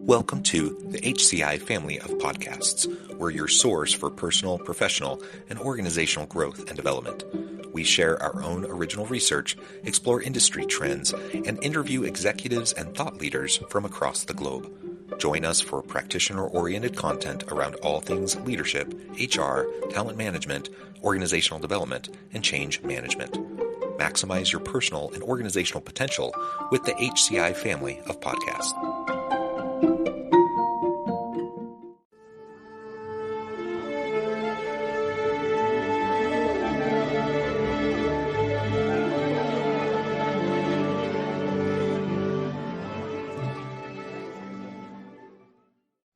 Welcome to the HCI family of podcasts. We're your source for personal, professional, and organizational growth and development. We share our own original research, explore industry trends, and interview executives and thought leaders from across the globe. Join us for practitioner-oriented content around all things leadership, HR, talent management, organizational development, and change management. Maximize your personal and organizational potential with the HCI family of podcasts.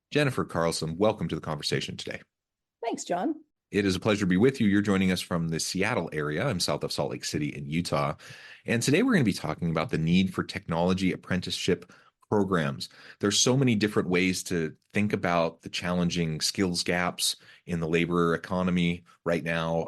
Jennifer Carlson, welcome to the conversation today. Thanks, John. It is a pleasure to be with you. You're joining us from the Seattle area. I'm south of Salt Lake City in Utah. And today we're going to be talking about the need for technology apprenticeship programs. There's so many different ways to think about the challenging skills gaps in the labor economy right now.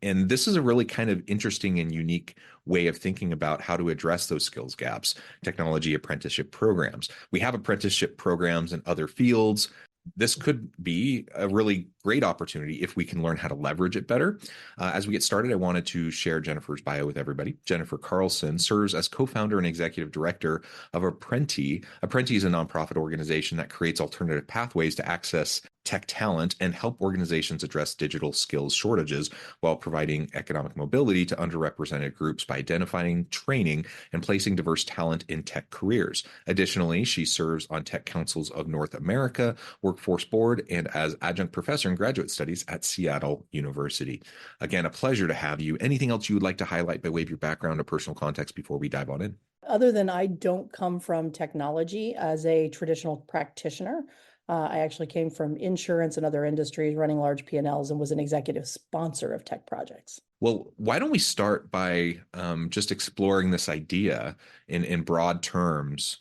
And this is a really kind of interesting and unique way of thinking about how to address those skills gaps, technology apprenticeship programs. We have apprenticeship programs in other fields. This could be a really great opportunity if we can learn how to leverage it better. As we get started, I wanted to share Jennifer's bio with everybody. Jennifer Carlson serves as co-founder and executive director of Apprenti. Apprenti is a nonprofit organization that creates alternative pathways to access tech talent and help organizations address digital skills shortages while providing economic mobility to underrepresented groups by identifying, training, and placing diverse talent in tech careers. Additionally, she serves on Tech Councils of North America, Workforce Board, and as adjunct professor in graduate studies at Seattle University. Again, a pleasure to have you. Anything else you would like to highlight by way of your background or personal context before we dive on in? Other than I don't come from technology as a traditional practitioner. I actually came from insurance and other industries running large P&Ls and was an executive sponsor of tech projects. Well, why don't we start by just exploring this idea in broad terms?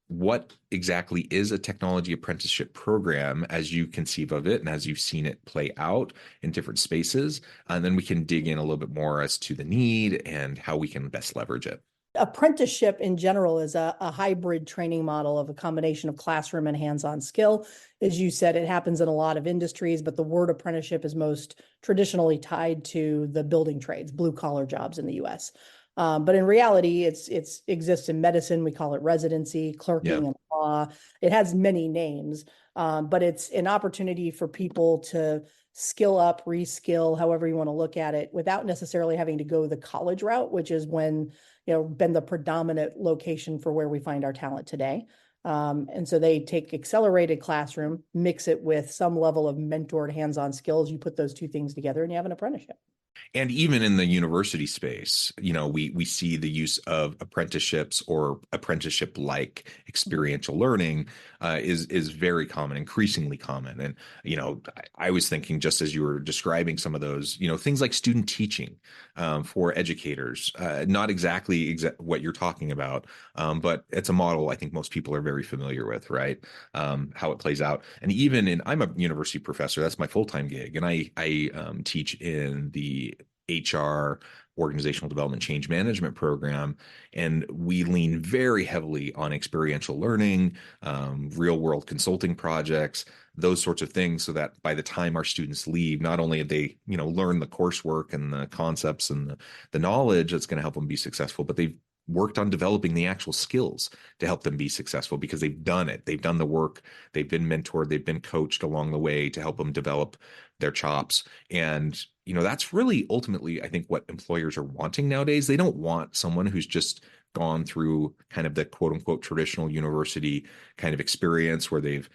What exactly is a technology apprenticeship program as you conceive of it and as you've seen it play out in different spaces? And then we can dig in a little bit more as to the need and how we can best leverage it. Apprenticeship in general is a hybrid training model of a combination of classroom and hands-on skill. As you said, it happens in a lot of industries, but the word apprenticeship is most traditionally tied to the building trades, blue-collar jobs in the U.S. But in reality, it exists in medicine. We call it residency, clerking, and law. It has many names, but it's an opportunity for people to skill up, reskill, however you want to look at it, without necessarily having to go the college route, which is been the predominant location for where we find our talent today. And so they take accelerated classroom, mix it with some level of mentored hands-on skills. You put those two things together and you have an apprenticeship. And even in the university space, we see the use of apprenticeships or apprenticeship-like experiential learning is very common, increasingly common. And, I was thinking, just as you were describing some of those, things like student teaching for educators, not exactly what you're talking about, but it's a model I think most people are very familiar with, right? How it plays out. And I'm a university professor, that's my full-time gig. And I teach in the HR organizational development change management program. And we lean very heavily on experiential learning, real world consulting projects, those sorts of things, so that by the time our students leave, not only have they, learned the coursework and the concepts and the knowledge that's going to help them be successful, but they've worked on developing the actual skills to help them be successful because they've done it. They've done the work. They've been mentored. They've been coached along the way to help them develop their chops. And, that's really ultimately, I think, what employers are wanting nowadays. They don't want someone who's just gone through kind of the quote unquote traditional university kind of experience where they've,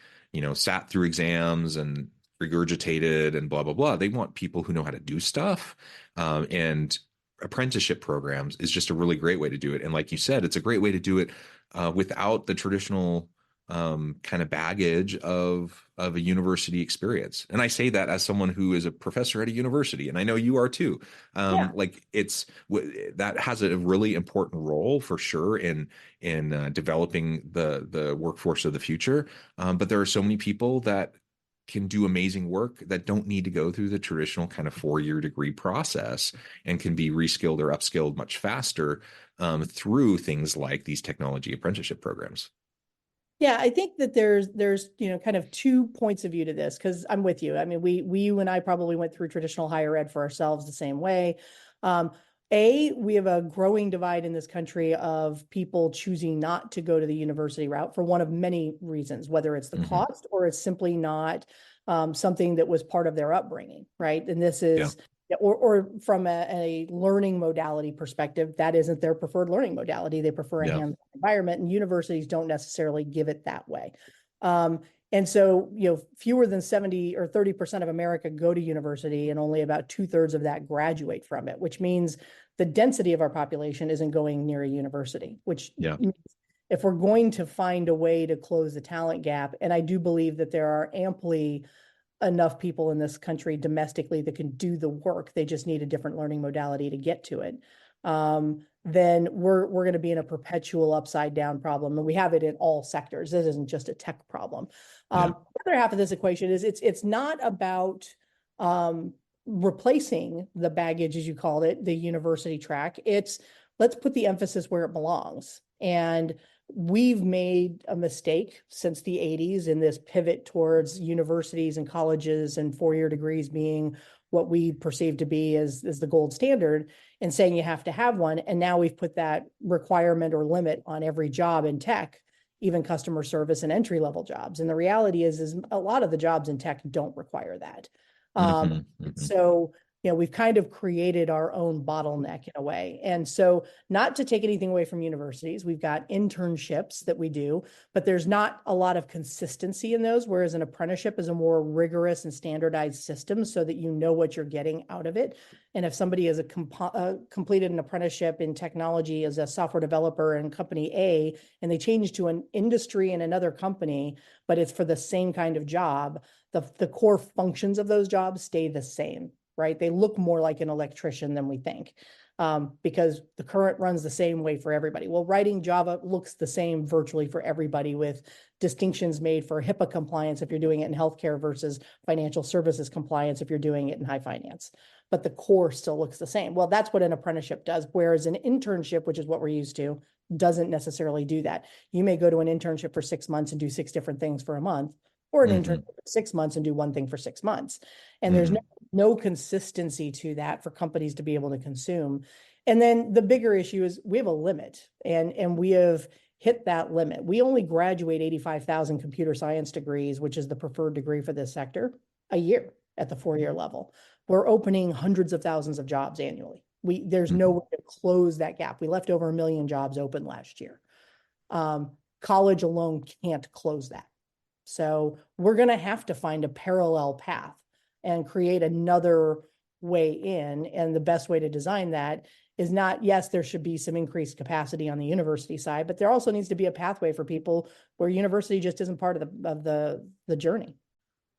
sat through exams and regurgitated and blah, blah, blah. They want people who know how to do stuff. And apprenticeship programs is just a really great way to do it. And like you said, it's a great way to do it without the traditional kind of baggage of a university experience. And I say that as someone who is a professor at a university, and I know you are too. That has a really important role for sure in developing the workforce of the future. But there are so many people that can do amazing work that don't need to go through the traditional kind of 4-year degree process and can be reskilled or upskilled much faster through things like these technology apprenticeship programs. Yeah, I think that there's kind of two points of view to this because I'm with you. I mean, you and I probably went through traditional higher ed for ourselves the same way. Um, we have a growing divide in this country of people choosing not to go to the university route for one of many reasons, whether it's the Hmm. cost or it's simply not something that was part of their upbringing, right? And this Yeah. is or from a learning modality perspective, that isn't their preferred learning modality. They prefer a Yeah. hands-on environment, and universities don't necessarily give it that way. Um, and so, fewer than 70 or 30% of America go to university, and only about 2/3 of that graduate from it, which means the density of our population isn't going near a university, which Yeah. means if we're going to find a way to close the talent gap, and I do believe that there are amply enough people in this country domestically that can do the work. They just need a different learning modality to get to it. Then we're going to be in a perpetual upside down problem, and we have it in all sectors. This isn't just a tech problem. Yeah. The other half of this equation is it's not about replacing the baggage, as you called it, the university track. It's let's put the emphasis where it belongs. And we've made a mistake since the 80s in this pivot towards universities and colleges and four-year degrees being what we perceive to be as the gold standard and saying you have to have one. And now we've put that requirement or limit on every job in tech, even customer service and entry-level jobs. And the reality is a lot of the jobs in tech don't require that. Um, Hmm. Hmm. so we've kind of created our own bottleneck in a way. And so, not to take anything away from universities, we've got internships that we do, but there's not a lot of consistency in those, whereas an apprenticeship is a more rigorous and standardized system so that you know what you're getting out of it. And if somebody has completed an apprenticeship in technology as a software developer in company A, and they change to an industry in another company, but it's for the same kind of job, the core functions of those jobs stay the same, right? They look more like an electrician than we think, because the current runs the same way for everybody. Well, writing Java looks the same virtually for everybody, with distinctions made for HIPAA compliance if you're doing it in healthcare versus financial services compliance if you're doing it in high finance. But the core still looks the same. Well, that's what an apprenticeship does, whereas an internship, which is what we're used to, doesn't necessarily do that. You may go to an internship for 6 months and do six different things for a month, or an internship Hmm. for 6 months and do one thing for 6 months. And there's Hmm. no consistency to that for companies to be able to consume. And then the bigger issue is we have a limit, and we have hit that limit. We only graduate 85,000 computer science degrees, which is the preferred degree for this sector, a year at the four-year level. We're opening hundreds of thousands of jobs annually. There's no Hmm. way to close that gap. We left over 1 million jobs open last year. College alone can't close that. So we're going to have to find a parallel path and create another way in. And the best way to design that is not, yes, there should be some increased capacity on the university side, but there also needs to be a pathway for people where university just isn't part of the journey.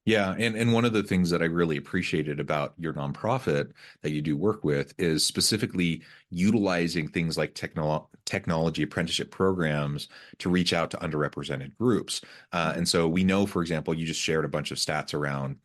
Yeah, and one of the things that I really appreciated about your nonprofit that you do work with is specifically utilizing things like technology apprenticeship programs to reach out to underrepresented groups. And so we know, for example, you just shared a bunch of stats around,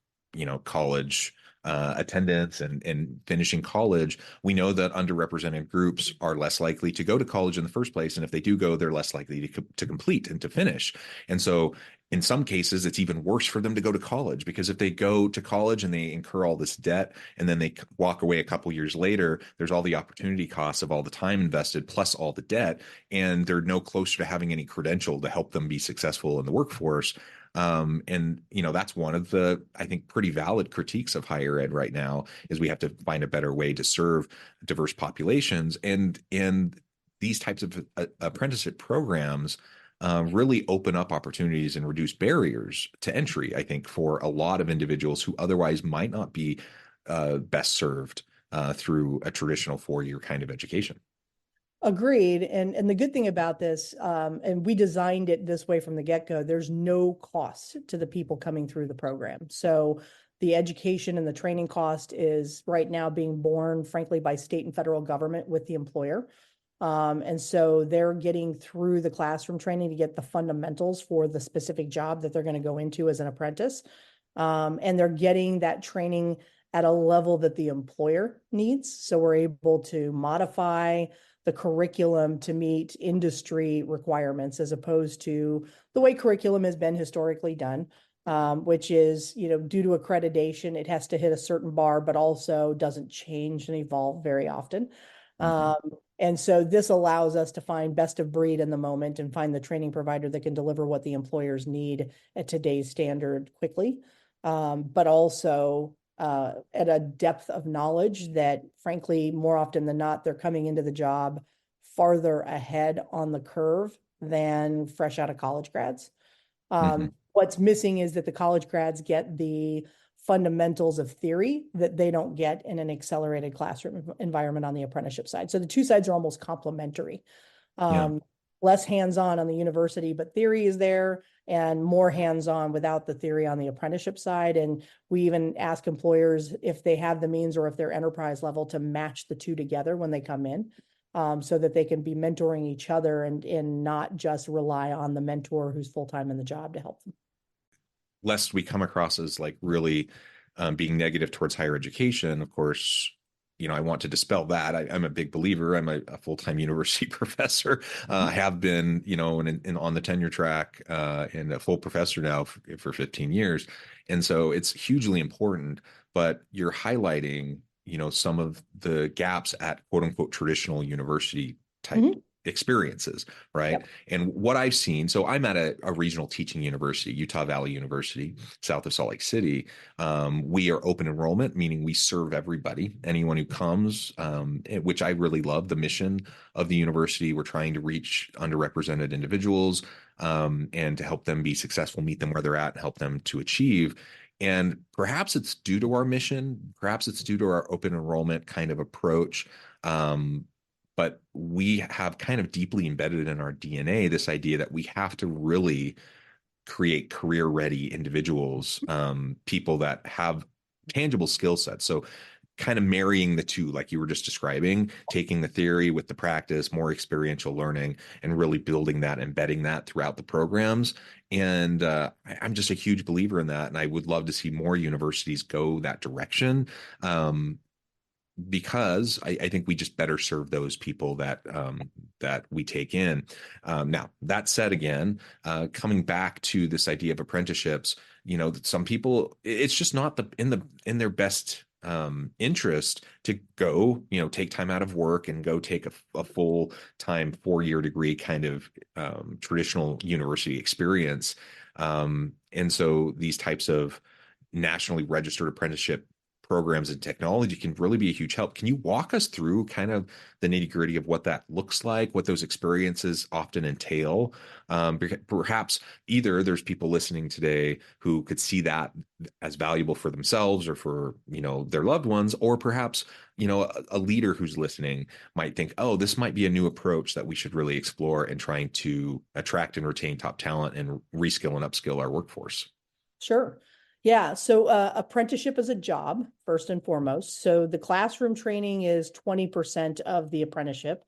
college attendance and finishing college. We know that underrepresented groups are less likely to go to college in the first place, and if they do go, they're less likely to complete and to finish. And so in some cases, it's even worse for them to go to college, because if they go to college and they incur all this debt and then they walk away a couple years later, there's all the opportunity costs of all the time invested plus all the debt, and they're no closer to having any credential to help them be successful in the workforce. And that's one of the, I think, pretty valid critiques of higher ed right now, is we have to find a better way to serve diverse populations, and these types of apprenticeship programs really open up opportunities and reduce barriers to entry, I think, for a lot of individuals who otherwise might not be best served through a traditional four-year kind of education. Agreed. And the good thing about this, and we designed it this way from the get-go, there's no cost to the people coming through the program. So the education and the training cost is right now being borne, frankly, by state and federal government with the employer. And so they're getting through the classroom training to get the fundamentals for the specific job that they're going to go into as an apprentice. And they're getting that training at a level that the employer needs. So we're able to modify the curriculum to meet industry requirements as opposed to the way curriculum has been historically done, which is, due to accreditation, it has to hit a certain bar, but also doesn't change and evolve very often. Mhm. And so this allows us to find best of breed in the moment and find the training provider that can deliver what the employers need at today's standard quickly, but also at a depth of knowledge that, frankly, more often than not, they're coming into the job farther ahead on the curve than fresh out of college grads. Mhm. What's missing is that the college grads get the fundamentals of theory that they don't get in an accelerated classroom environment on the apprenticeship side. So the two sides are almost complementary. Yeah. Um, Less hands-on the university, but theory is there, and more hands-on without the theory on the apprenticeship side. And we even ask employers if they have the means or if they're enterprise level to match the two together when they come in, so that they can be mentoring each other and not just rely on the mentor who's full-time in the job to help them. Lest we come across as like really being negative towards higher education, of course, I want to dispel that. I'm a big believer. I'm a full-time university professor. I have been, on the tenure track and a full professor now for 15 years. And so it's hugely important, but you're highlighting, some of the gaps at quote unquote traditional university type Mhm. experiences, right? Yep. And what I've seen, so I'm at a regional teaching university, Utah Valley University, south of Salt Lake City. We are open enrollment, meaning we serve everybody, anyone who comes, which I really love the mission of the university. We're trying to reach underrepresented individuals and to help them be successful, meet them where they're at, and help them to achieve. And perhaps it's due to our mission, perhaps it's due to our open enrollment kind of approach. But we have kind of deeply embedded in our DNA this idea that we have to really create career ready individuals, people that have tangible skill sets. So, kind of marrying the two, like you were just describing, taking the theory with the practice, more experiential learning, and really building that, embedding that throughout the programs. And I'm just a huge believer in that. And I would love to see more universities go that direction. Because I think we just better serve those people that we take in. Now, that said, again, coming back to this idea of apprenticeships, some people it's just not in their best interest to go, take time out of work and go take a full time 4-year degree kind of traditional university experience. And so these types of nationally registered apprenticeship programs and technology can really be a huge help. Can you walk us through kind of the nitty gritty of what that looks like, what those experiences often entail? Perhaps either there's people listening today who could see that as valuable for themselves or for, their loved ones, or perhaps, a leader who's listening might think, oh, this might be a new approach that we should really explore in trying to attract and retain top talent and reskill and upskill our workforce. Sure. Yeah. So apprenticeship is a job, first and foremost. So the classroom training is 20% of the apprenticeship.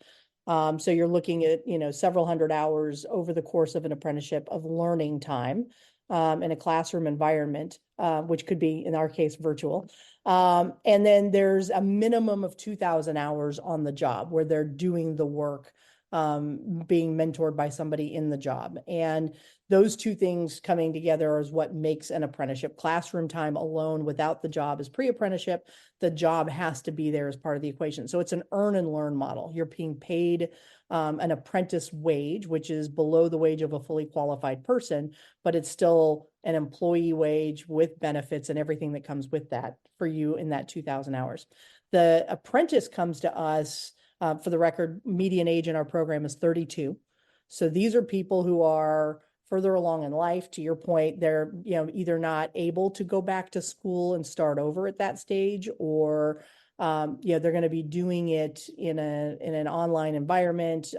So you're looking at, several hundred hours over the course of an apprenticeship of learning time in a classroom environment, which could be, in our case, virtual. And then there's a minimum of 2,000 hours on the job where they're doing the work, being mentored by somebody in the job. And those two things coming together is what makes an apprenticeship. Classroom time alone without the job is pre-apprenticeship. The job has to be there as part of the equation. So it's an earn and learn model. You're being paid an apprentice wage, which is below the wage of a fully qualified person, but it's still an employee wage with benefits and everything that comes with that for you in that 2,000 hours. The apprentice comes to us, for the record, median age in our program is 32. So these are people who are further along in life. To your point, they're either not able to go back to school and start over at that stage, or they're going to be doing it in an online environment,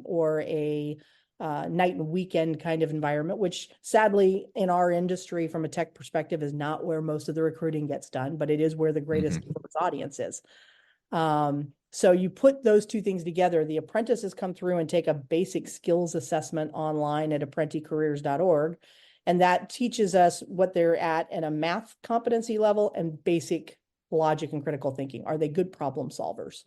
or a night and weekend kind of environment, which sadly in our industry from a tech perspective is not where most of the recruiting gets done, but it is where the greatest audience is. So you put those two things together. The apprentices come through and take a basic skills assessment online at apprenticareers.org. And that teaches us what they're at a math competency level and basic logic and critical thinking. Are they good problem solvers?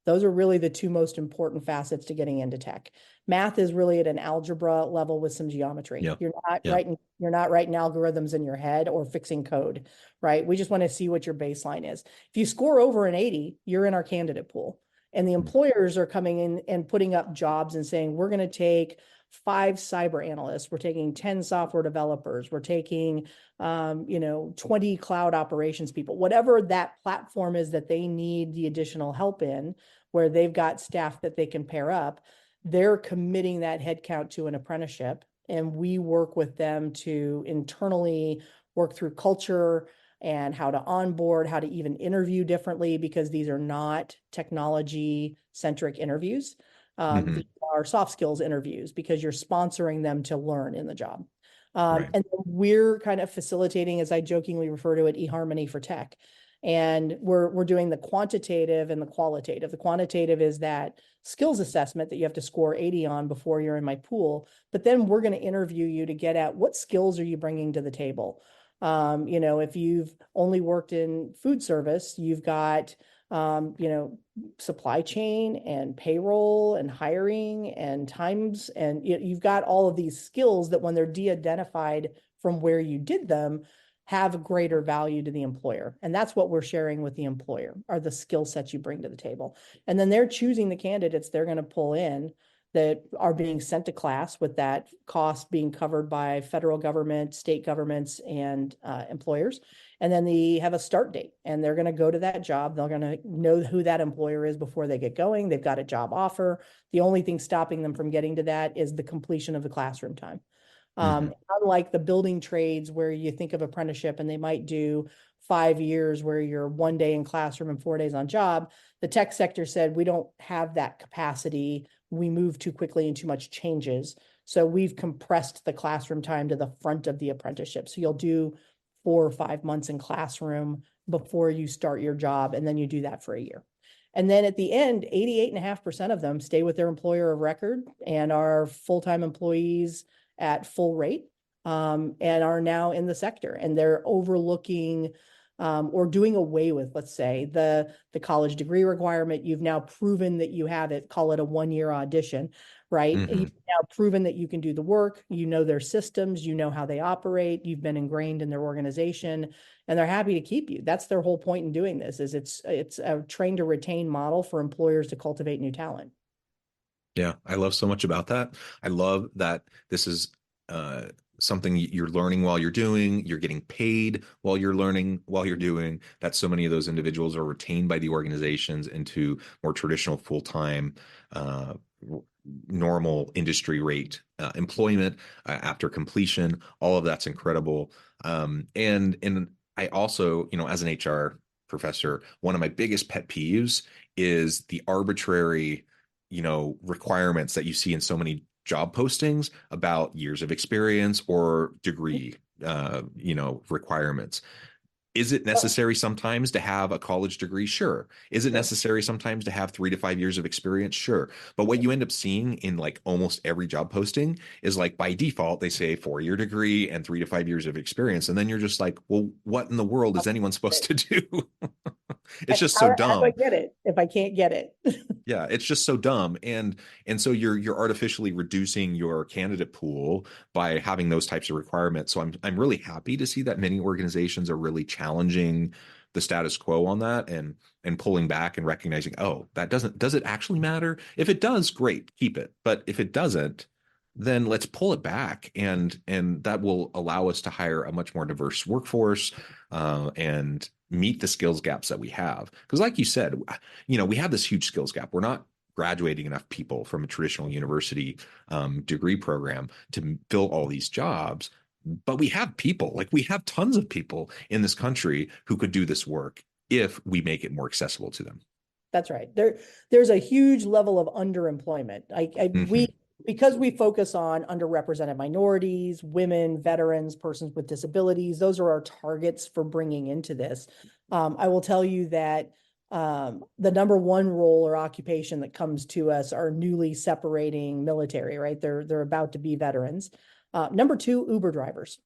Those are really the two most important facets to getting into tech. Math is really at an algebra level with some geometry. Yeah. Yeah. You're not writing algorithms in your head or fixing code, right? We just want to see what your baseline is. If you score over an 80, you're in our candidate pool. And the employers are coming in and putting up jobs and saying, we're going to take 5 cyber analysts, we're taking 10 software developers, we're taking 20 cloud operations people, whatever that platform is that they need the additional help in, where they've got staff that they can pair up, they're committing that headcount to an apprenticeship. And we work with them to internally work through culture and how to onboard, how to even interview differently, because these are not technology centric interviews. Hmm. These are soft skills interviews because you're sponsoring them to learn in the job. Right. And we're kind of facilitating, as I jokingly refer to it, eHarmony for tech. And we're doing the quantitative and the qualitative. The quantitative is that skills assessment that you have to score 80 on before you're in my pool. But then we're going to interview you to get at what skills are you bringing to the table. If you've only worked in food service, you've got supply chain and payroll and hiring and times, and you've got all of these skills that when they're de-identified from where you did them, have greater value to the employer. And that's what we're sharing with the employer, are the skill sets you bring to the table. And then they're choosing the candidates they're going to pull in that are being sent to class, with that cost being covered by federal government, state governments, and employers. And then they have a start date, and they're going to go to that job. They're going to know who that employer is before they get going. They've got a job offer. The only thing stopping them from getting to that is the completion of the classroom time. Hmm. Unlike the building trades, where you think of apprenticeship and they might do 5 years where you're 1 day in classroom and 4 days on job, the tech sector said, we don't have that capacity. We move too quickly and too much changes. So we've compressed the classroom time to the front of the apprenticeship. So you'll do 4 or 5 months in classroom before you start your job, and then you do that for a year. And then at the end, 88.5% of them stay with their employer of record and are full-time employees at full rate, and are now in the sector, and they're overlooking or doing away with, let's say, the college degree requirement. You've now proven that you have it, call it a 1-year audition, right? Hmm. You've now proven that you can do the work, you know their systems, you know how they operate, you've been ingrained in their organization, and they're happy to keep you. That's their whole point in doing this, is it's a train to retain model for employers to cultivate new talent. Yeah, I love so much about that. I love that this is uh, something you're learning while you're doing, you're getting paid while you're learning while you're doing, that so many of those individuals are retained by the organizations into more traditional full-time, uh, normal industry rate employment after completion. All of that's incredible. And I also, as an HR professor, one of my biggest pet peeves is the arbitrary requirements that you see in so many job postings about years of experience or degree, requirements. Is it necessary sometimes to have a college degree? Sure. Is it Sure. necessary sometimes to have 3 to 5 years of experience? Sure. But what you end up seeing in like almost every job posting is like by default, they say 4-year degree and 3 to 5 years of experience. And then you're just like, well, what in the world is anyone supposed to do? It's just so How do I dumb. get it if I can't get it? Yeah, it's just so dumb. And so you're artificially reducing your candidate pool by having those types of requirements. So I'm really happy to see that many organizations are really challenging the status quo on that and pulling back and recognizing, oh, does it actually matter? If it does, great, keep it. But if it doesn't, then let's pull it back, and that will allow us to hire a much more diverse workforce, and meet the skills gaps that we have. Because like you said, we have this huge skills gap. We're not graduating enough people from a traditional university degree program to fill all these jobs. But we have people, like we have tons of people in this country who could do this work if we make it more accessible to them. That's right. There's a huge level of underemployment. Hmm. Because we focus on underrepresented minorities, women, veterans, persons with disabilities. Those are our targets for bringing into this. I will tell you that the number one role or occupation that comes to us are newly separating military, right? They're about to be veterans. Number two, Uber drivers.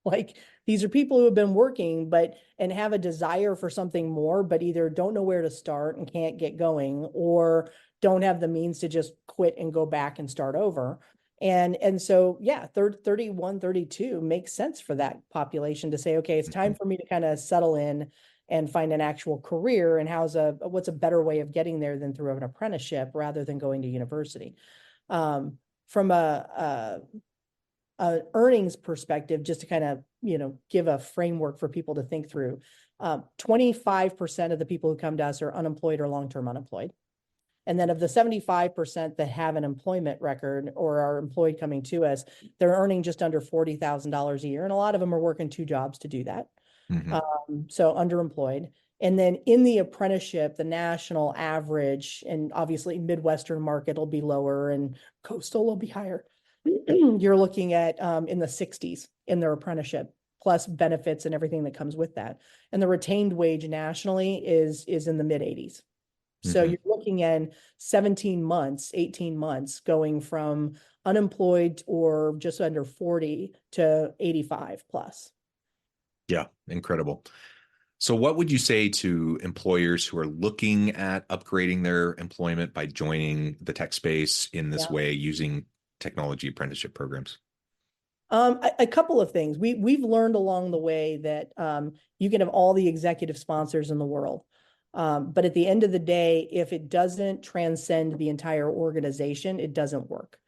Like these are people who have been working, but and have a desire for something more, but either don't know where to start and can't get going, or don't have the means to just quit and go back and start over. And so, yeah, 31, 32 makes sense for that population to say, okay, it's time Mhm. for me to kind of settle in and find an actual career. And what's a better way of getting there than through an apprenticeship rather than going to university? From a earnings perspective, just to kind of, give a framework for people to think through, 25% of the people who come to us are unemployed or long-term unemployed. And then of the 75% that have an employment record or are employed coming to us, they're earning just under $40,000 a year. And a lot of them are working two jobs to do that. Mhm. So underemployed. And then in the apprenticeship, the national average, and obviously Midwestern market will be lower and coastal will be higher. You're looking at in the 60s in their apprenticeship, plus benefits and everything that comes with that. And the retained wage nationally is in the mid 80s. So Mhm. you're looking at 17 months, 18 months going from unemployed or just under 40 to 85 plus. Yeah, incredible. So, what would you say to employers who are looking at upgrading their employment by joining the tech space in this Yeah. way using technology apprenticeship programs? A couple of things. We've learned along the way that you can have all the executive sponsors in the world. But at the end of the day, if it doesn't transcend the entire organization, it doesn't work.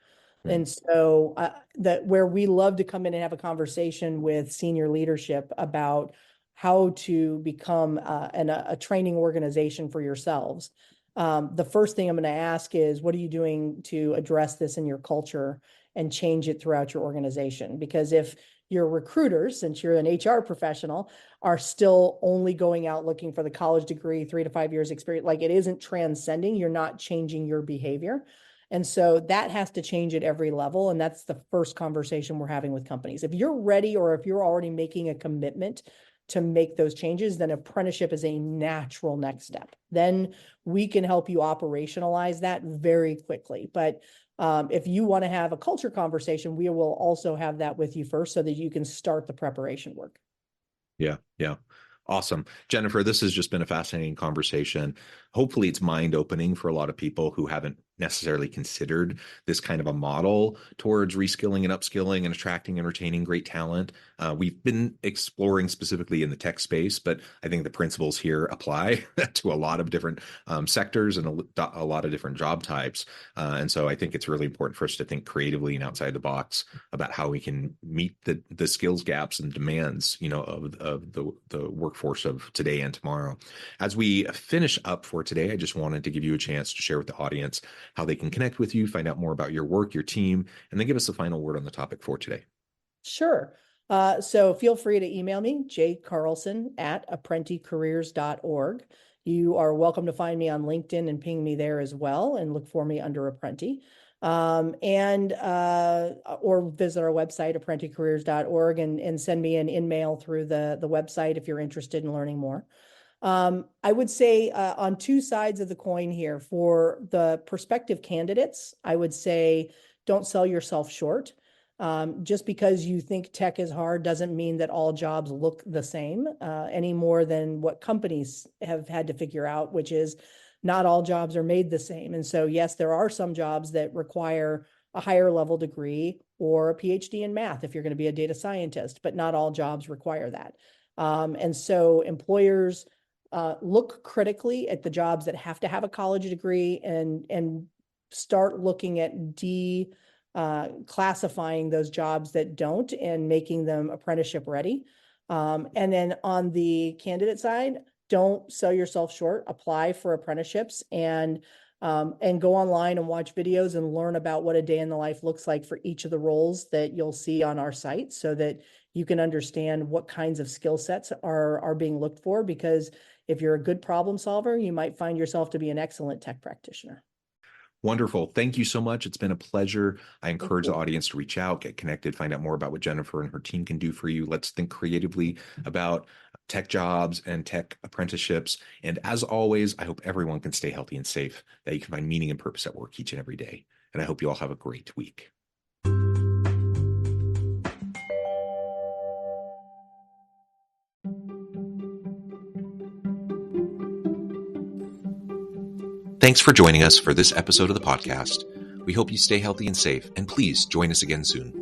Mm. And so that where we love to come in and have a conversation with senior leadership about how to become a training organization for yourselves. The first thing I'm going to ask is, what are you doing to address this in your culture and change it throughout your organization? Because if your recruiters, since you're an HR professional, are still only going out looking for the college degree, 3 to 5 years experience, like it isn't transcending, you're not changing your behavior. And so that has to change at every level. And that's the first conversation we're having with companies. If you're ready or if you're already making a commitment to make those changes, then apprenticeship is a natural next step. Then we can help you operationalize that very quickly. But if you want to have a culture conversation, we will also have that with you first so that you can start the preparation work. Yeah, yeah. Awesome. Jennifer, this has just been a fascinating conversation. Hopefully, it's mind opening for a lot of people who haven't necessarily considered this kind of a model towards reskilling and upskilling and attracting and retaining great talent. We've been exploring specifically in the tech space, but I think the principles here apply to a lot of different sectors and a lot of different job types. And so I think it's really important for us to think creatively and outside the box about how we can meet the skills gaps and demands, of the workforce of today and tomorrow. As we finish up for today, I just wanted to give you a chance to share with the audience how they can connect with you, find out more about your work, your team, and then give us the final word on the topic for today. Sure. So feel free to email me, jcarlson@apprenticareers.org. You are welcome to find me on LinkedIn and ping me there as well and look for me under Apprenti. And or visit our website, apprenticareers.org, and send me an in-mail through the website if you're interested in learning more. I would say on two sides of the coin here, for the prospective candidates, I would say don't sell yourself short. Just because you think tech is hard doesn't mean that all jobs look the same any more than what companies have had to figure out, which is not all jobs are made the same. And so, yes, there are some jobs that require a higher level degree or a PhD in math if you're going to be a data scientist, but not all jobs require that. And so employers look critically at the jobs that have to have a college degree and start looking at classifying those jobs that don't and making them apprenticeship ready. And then on the candidate side, don't sell yourself short. Apply for apprenticeships and go online and watch videos and learn about what a day in the life looks like for each of the roles that you'll see on our site, so that you can understand what kinds of skill sets are being looked for. Because if you're a good problem solver, you might find yourself to be an excellent tech practitioner. Wonderful. Thank you so much. It's been a pleasure. I Thank encourage the you. audience to reach out, get connected, find out more about what Jennifer and her team can do for you. Let's think creatively about tech jobs and tech apprenticeships. And as always, I hope everyone can stay healthy and safe, that you can find meaning and purpose at work each and every day. And I hope you all have a great week. Thanks for joining us for this episode of the podcast. We hope you stay healthy and safe, and please join us again soon.